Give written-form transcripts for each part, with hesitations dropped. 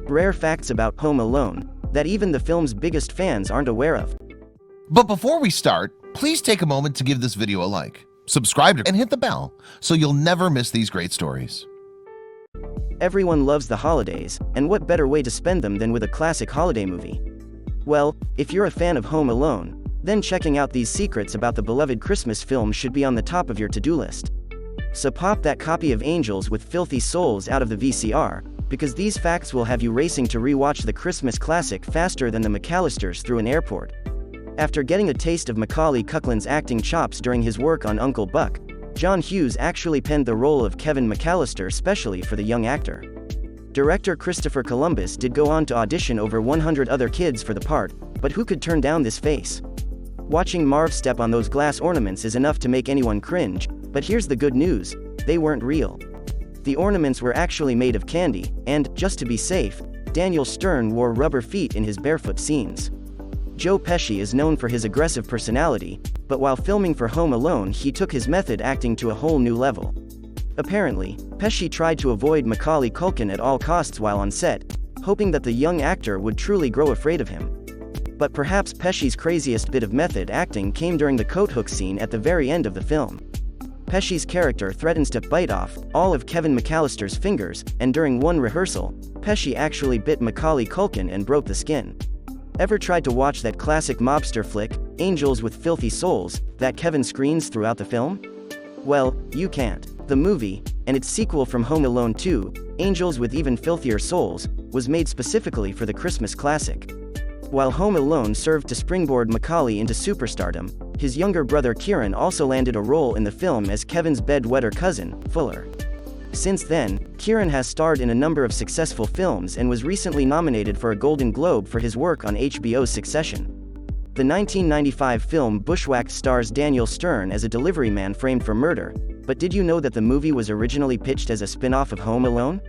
Rare facts about Home Alone that even the film's biggest fans aren't aware of. But before we start, please take a moment to give this video a like, subscribe, and hit the bell so you'll never miss these great stories. Everyone loves the holidays, and what better way to spend them than with a classic holiday movie? Well, if you're a fan of Home Alone, then checking out these secrets about the beloved Christmas film should be on the top of your to-do list. So pop that copy of Angels with Filthy Souls out of the VCR, because these facts will have you racing to re-watch the Christmas classic faster than the McAllisters through an airport. After getting a taste of Macaulay Culkin's acting chops during his work on Uncle Buck, John Hughes actually penned the role of Kevin McAllister specially for the young actor. Director Christopher Columbus did go on to audition over 100 other kids for the part, but who could turn down this face? Watching Marv step on those glass ornaments is enough to make anyone cringe, but here's the good news: they weren't real. The ornaments were actually made of candy, and, just to be safe, Daniel Stern wore rubber feet in his barefoot scenes. Joe Pesci is known for his aggressive personality, but while filming for Home Alone he took his method acting to a whole new level. Apparently, Pesci tried to avoid Macaulay Culkin at all costs while on set, hoping that the young actor would truly grow afraid of him. But perhaps Pesci's craziest bit of method acting came during the coat hook scene at the very end of the film. Pesci's character threatens to bite off all of Kevin McAllister's fingers, and during one rehearsal, Pesci actually bit Macaulay Culkin and broke the skin. Ever tried to watch that classic mobster flick, Angels with Filthy Souls, that Kevin screens throughout the film? Well, you can't. The movie, and its sequel from Home Alone 2, Angels with Even Filthier Souls, was made specifically for the Christmas classic. While Home Alone served to springboard Macaulay into superstardom, his younger brother Kieran also landed a role in the film as Kevin's bedwetter cousin, Fuller. Since then, Kieran has starred in a number of successful films and was recently nominated for a Golden Globe for his work on HBO's Succession. The 1995 film Bushwhacked stars Daniel Stern as a delivery man framed for murder, but did you know that the movie was originally pitched as a spin-off of Home Alone?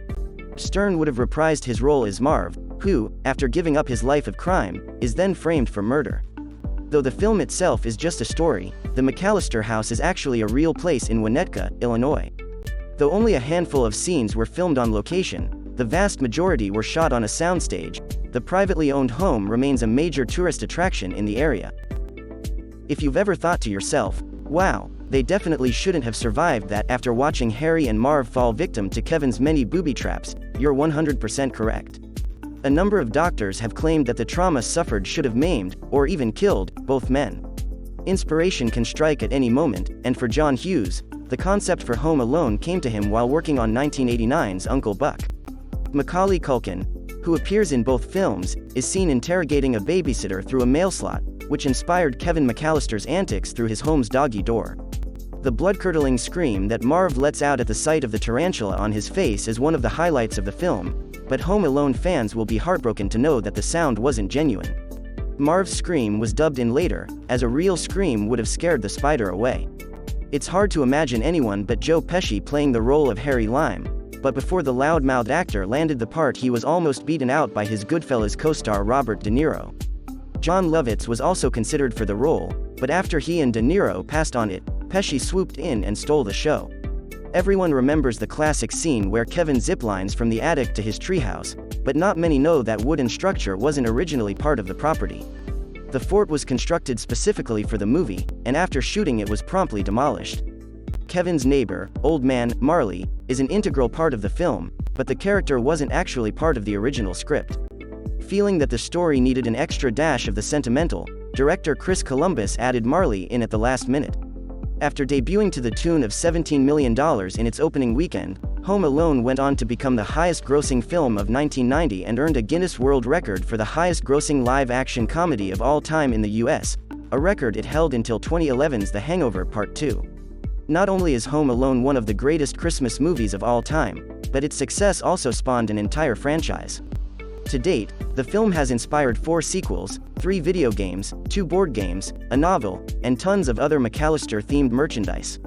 Stern would have reprised his role as Marv, who, after giving up his life of crime, is then framed for murder. Though the film itself is just a story, the McAllister house is actually a real place in Winnetka, Illinois. Though only a handful of scenes were filmed on location, the vast majority were shot on a soundstage. The privately owned home remains a major tourist attraction in the area. If you've ever thought to yourself, wow, they definitely shouldn't have survived that after watching Harry and Marv fall victim to Kevin's many booby traps, you're 100% correct. A number of doctors have claimed that the trauma suffered should have maimed, or even killed, both men. Inspiration can strike at any moment, and for John Hughes, the concept for Home Alone came to him while working on 1989's Uncle Buck. Macaulay Culkin, who appears in both films, is seen interrogating a babysitter through a mail slot, which inspired Kevin McAllister's antics through his home's doggy door. The blood-curdling scream that Marv lets out at the sight of the tarantula on his face is one of the highlights of the film, but Home Alone fans will be heartbroken to know that the sound wasn't genuine. Marv's scream was dubbed in later, as a real scream would have scared the spider away. It's hard to imagine anyone but Joe Pesci playing the role of Harry Lime, but before the loud-mouthed actor landed the part he was almost beaten out by his Goodfellas co-star Robert De Niro. Jon Lovitz was also considered for the role, but after he and De Niro passed on it, Pesci swooped in and stole the show. Everyone remembers the classic scene where Kevin ziplines from the attic to his treehouse, but not many know that wooden structure wasn't originally part of the property. The fort was constructed specifically for the movie, and after shooting it was promptly demolished. Kevin's neighbor, Old Man Marley, is an integral part of the film, but the character wasn't actually part of the original script. Feeling that the story needed an extra dash of the sentimental, director Chris Columbus added Marley in at the last minute. After debuting to the tune of $17 million in its opening weekend, Home Alone went on to become the highest-grossing film of 1990 and earned a Guinness World Record for the highest-grossing live-action comedy of all time in the US, a record it held until 2011's The Hangover Part 2. Not only is Home Alone one of the greatest Christmas movies of all time, but its success also spawned an entire franchise. To date, the film has inspired 4 sequels, 3 video games, 2 board games, a novel, and tons of other McAllister-themed merchandise.